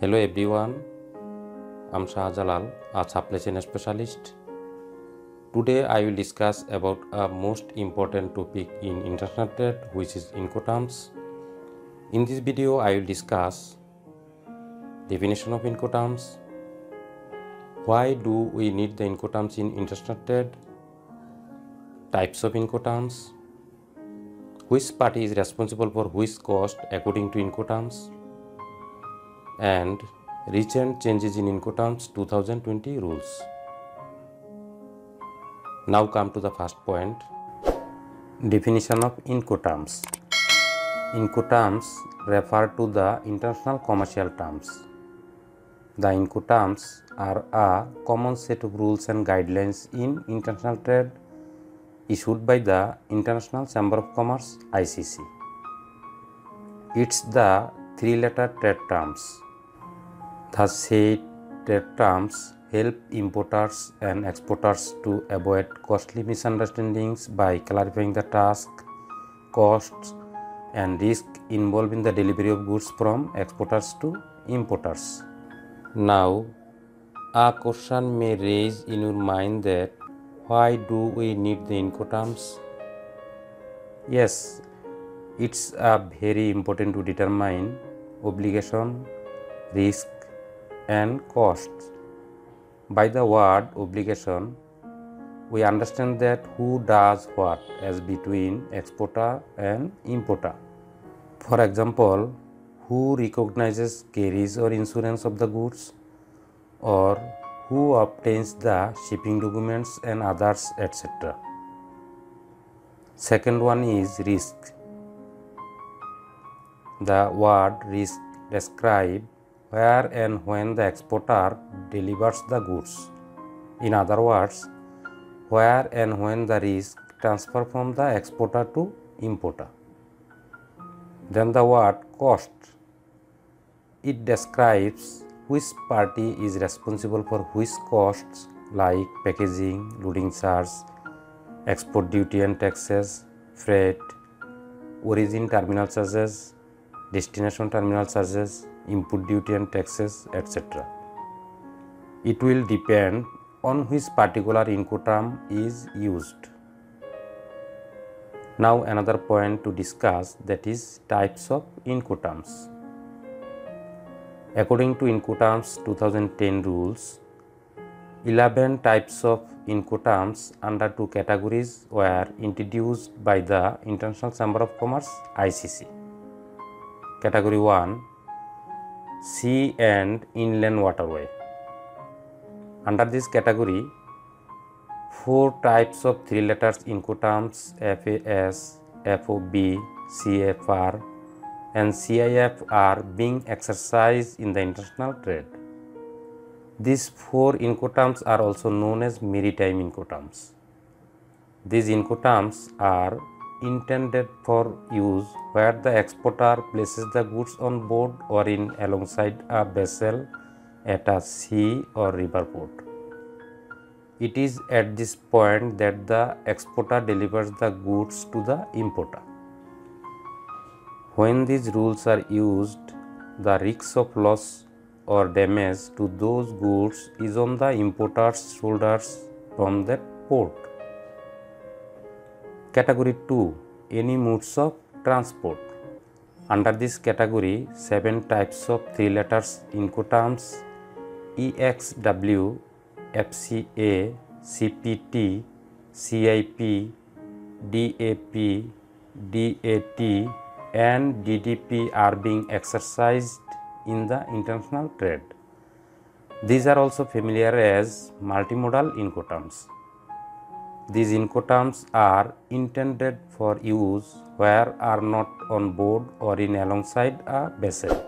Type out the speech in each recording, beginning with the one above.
Hello everyone, I'm Shahjalal, a supply chain specialist. Today I will discuss about a most important topic in international trade, which is Incoterms. In this video I will discuss definition of Incoterms, why do we need the Incoterms in international trade, types of Incoterms, which party is responsible for which cost according to Incoterms, and recent changes in Incoterms 2020 rules. Now come to the first point, definition of Incoterms. Incoterms refer to the international commercial terms. The Incoterms are a common set of rules and guidelines in international trade issued by the International Chamber of Commerce (ICC). It's the three-letter trade terms. The said trade terms help importers and exporters to avoid costly misunderstandings by clarifying the task, costs, and risk involved in the delivery of goods from exporters to importers. Now, a question may raise in your mind that why do we need the Incoterms? Yes, it's very important to determine obligation, risk, and costs. By the word obligation, we understand that who does what as between exporter and importer. For example, who recognizes, carries or insurance of the goods, or who obtains the shipping documents and others, etc. Second one is risk. The word risk describes where and when the exporter delivers the goods. In other words, where and when the risk transfer from the exporter to importer. Then the word cost. It describes which party is responsible for which costs like packaging, loading charge, export duty and taxes, freight, origin terminal charges, destination terminal charges, input duty and taxes, etc. It will depend on which particular Incoterm is used. Now another point to discuss, that is types of Incoterms. According to Incoterms 2010 rules, 11 types of Incoterms under two categories were introduced by the International Chamber of Commerce (ICC). Category 1, Sea and Inland Waterway. Under this category, 4 types of three letters Incoterms FAS, FOB, CFR and CIF are being exercised in the international trade. These 4 Incoterms are also known as maritime Incoterms. These Incoterms are intended for use where the exporter places the goods on board or in alongside a vessel at a sea or river port. It is at this point that the exporter delivers the goods to the importer. When these rules are used, the risk of loss or damage to those goods is on the importer's shoulders from that port. Category 2, any modes of transport. Under this category, 7 types of three letters Incoterms EXW, FCA, CPT, CIP, DAP, DAT and DDP are being exercised in the international trade. These are also familiar as multimodal Incoterms. These Incoterms are intended for use where are not on board or in alongside a vessel.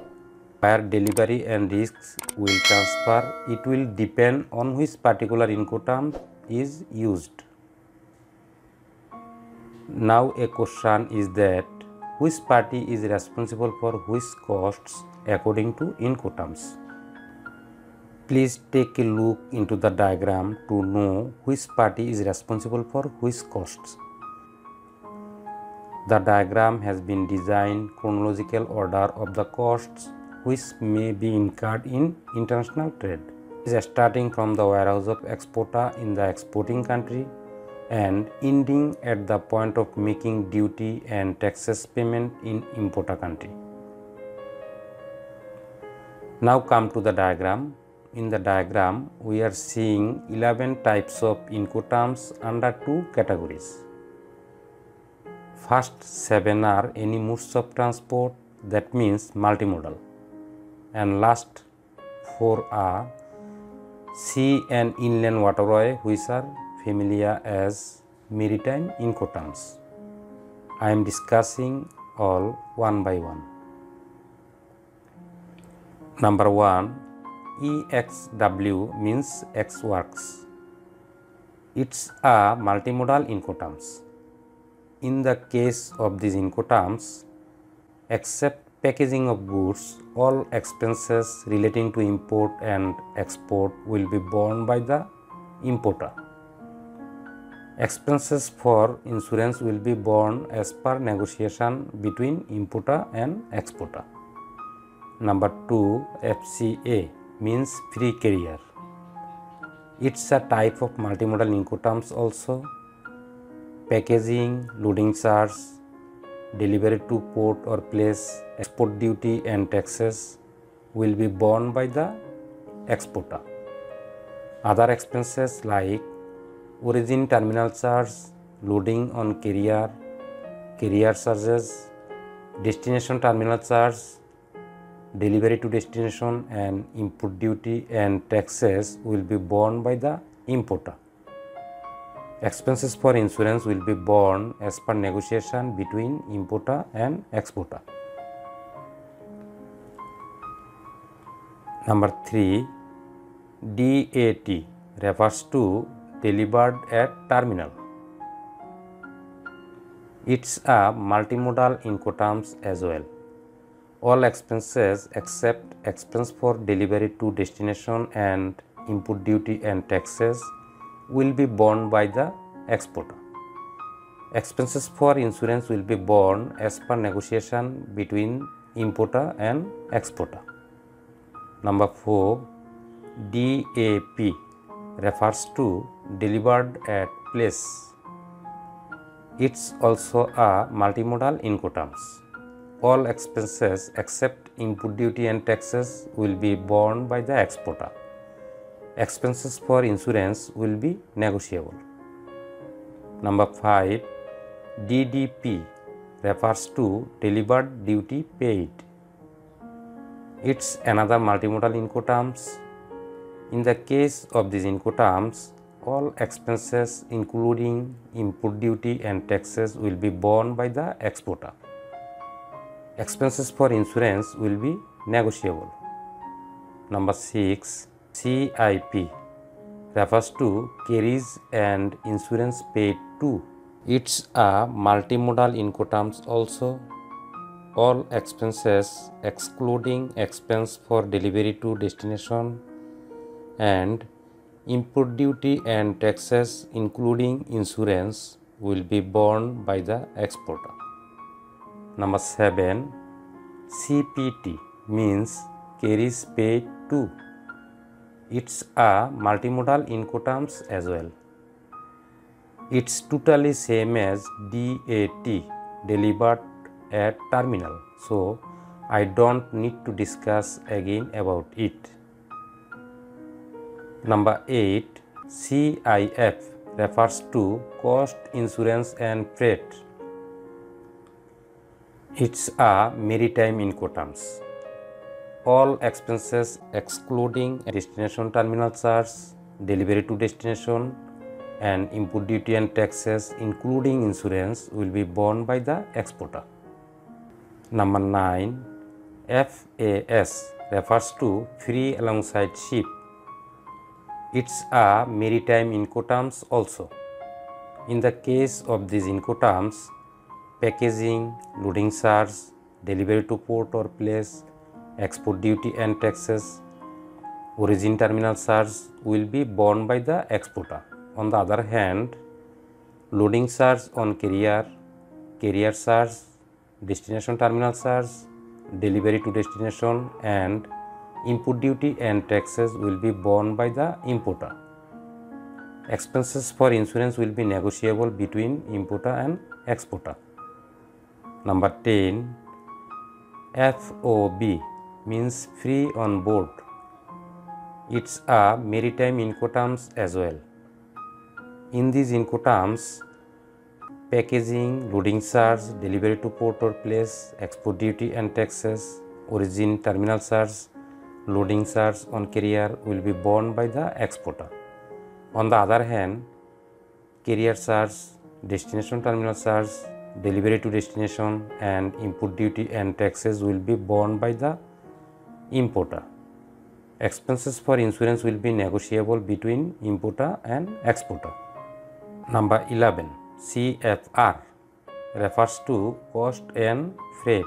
Where delivery and risks will transfer, it will depend on which particular Incoterm is used. Now a question is that which party is responsible for which costs according to Incoterms. Please take a look into the diagram to know which party is responsible for which costs. The diagram has been designed chronological order of the costs which may be incurred in international trade. It is starting from the warehouse of exporter in the exporting country and ending at the point of making duty and taxes payment in importer country. Now come to the diagram. In the diagram, we are seeing 11 types of Incoterms under 2 categories. First 7 are any modes of transport, that means multimodal, and last 4 are sea and inland waterway, which are familiar as maritime Incoterms. I am discussing all one by one. Number 1, EXW means Ex Works. It's a multimodal Incoterms. In the case of these Incoterms, except packaging of goods, all expenses relating to import and export will be borne by the importer. Expenses for insurance will be borne as per negotiation between importer and exporter. Number 2, FCA means free carrier. It's a type of multimodal Incoterms also. Packaging, loading charge, delivery to port or place, export duty and taxes will be borne by the exporter. Other expenses like origin terminal charge, loading on carrier, carrier charges, destination terminal charge, delivery to destination and import duty and taxes will be borne by the importer. Expenses for insurance will be borne as per negotiation between importer and exporter. Number 3, DAT refers to delivered at terminal. It's a multimodal Incoterms as well. All expenses except expense for delivery to destination and import duty and taxes will be borne by the exporter. Expenses for insurance will be borne as per negotiation between importer and exporter. Number 4, DAP refers to delivered at place. It's also a multimodal Incoterms. All expenses except input duty and taxes will be borne by the exporter. Expenses for insurance will be negotiable. Number 5, DDP refers to delivered duty paid. It's another multimodal Incoterms. In the case of these Incoterms, all expenses including input duty and taxes will be borne by the exporter. Expenses for insurance will be negotiable. Number 6, CIP refers to carriage and insurance paid to. It's a multimodal Incoterms also. All expenses excluding expense for delivery to destination and import duty and taxes including insurance will be borne by the exporter. Number 7, CPT means carriage paid to. It's a multimodal Incoterms as well. It's totally same as DAT, delivered at terminal, so I don't need to discuss again about it. Number 8, CIF refers to cost, insurance and freight. It's a maritime Incoterms. All expenses excluding destination terminal charge, delivery to destination and input duty and taxes including insurance will be borne by the exporter. Number 9, FAS refers to free alongside ship. It's a maritime Incoterms also. In the case of these Incoterms, packaging, loading charge, delivery to port or place, export duty and taxes, origin terminal charge will be borne by the exporter. On the other hand, loading charge on carrier, carrier charge, destination terminal charge, delivery to destination, and import duty and taxes will be borne by the importer. Expenses for insurance will be negotiable between importer and exporter. Number 10, FOB means free on board. It's a maritime Incoterms as well. In these Incoterms, packaging, loading charge, delivery to port or place, export duty and taxes, origin terminal charge, loading charge on carrier will be borne by the exporter. On the other hand, carrier charge, destination terminal charge, delivery to destination, and import duty and taxes will be borne by the importer. Expenses for insurance will be negotiable between importer and exporter. Number 11, CFR refers to cost and freight.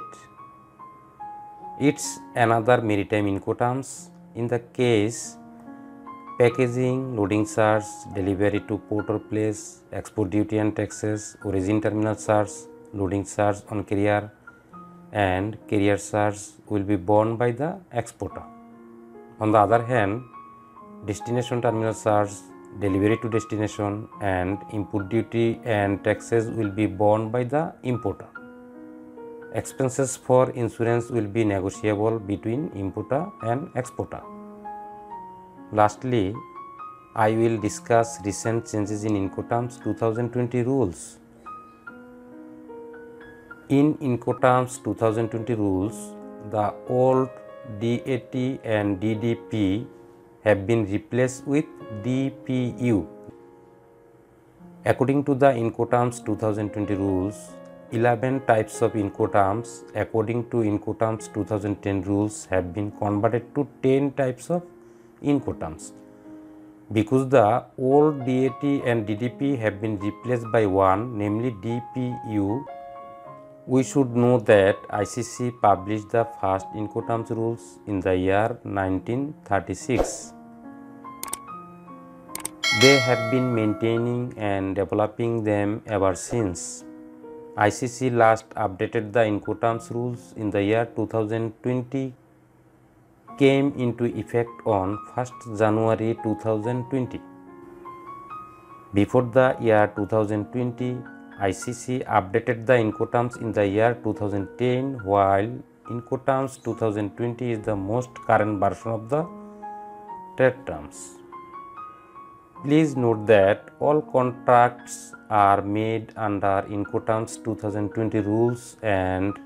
It's another maritime Incoterms. In the case packaging, loading charge, delivery to port or place, export duty and taxes, origin terminal charge, loading charge on carrier, and carrier charge will be borne by the exporter. On the other hand, destination terminal charge, delivery to destination, and import duty and taxes will be borne by the importer. Expenses for insurance will be negotiable between importer and exporter. Lastly, I will discuss recent changes in Incoterms 2020 rules. In Incoterms 2020 rules, the old DAT and DDP have been replaced with DPU. According to the Incoterms 2020 rules, 11 types of Incoterms according to Incoterms 2010 rules have been converted to 10 types of Incoterms. Because the old DAT and DDP have been replaced by one, namely DPU, we should know that ICC published the first Incoterms rules in the year 1936. They have been maintaining and developing them ever since. ICC last updated the Incoterms rules in the year 2020, came into effect on 1st January 2020. Before the year 2020, ICC updated the Incoterms in the year 2010, while Incoterms 2020 is the most current version of the trade terms. Please note that all contracts are made under Incoterms 2020 rules and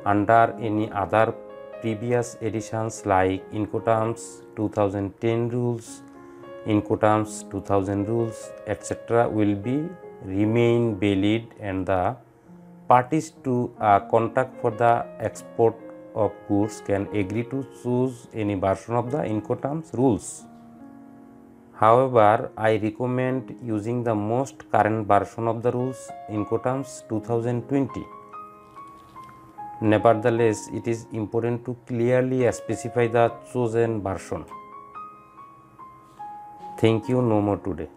under any other previous editions like Incoterms 2010 rules, Incoterms 2000 rules, etc. will be remain valid, and the parties to a contract for the export of goods can agree to choose any version of the Incoterms rules. However, I recommend using the most current version of the rules, Incoterms 2020. Nevertheless, it is important to clearly specify the chosen version. Thank you, no more today.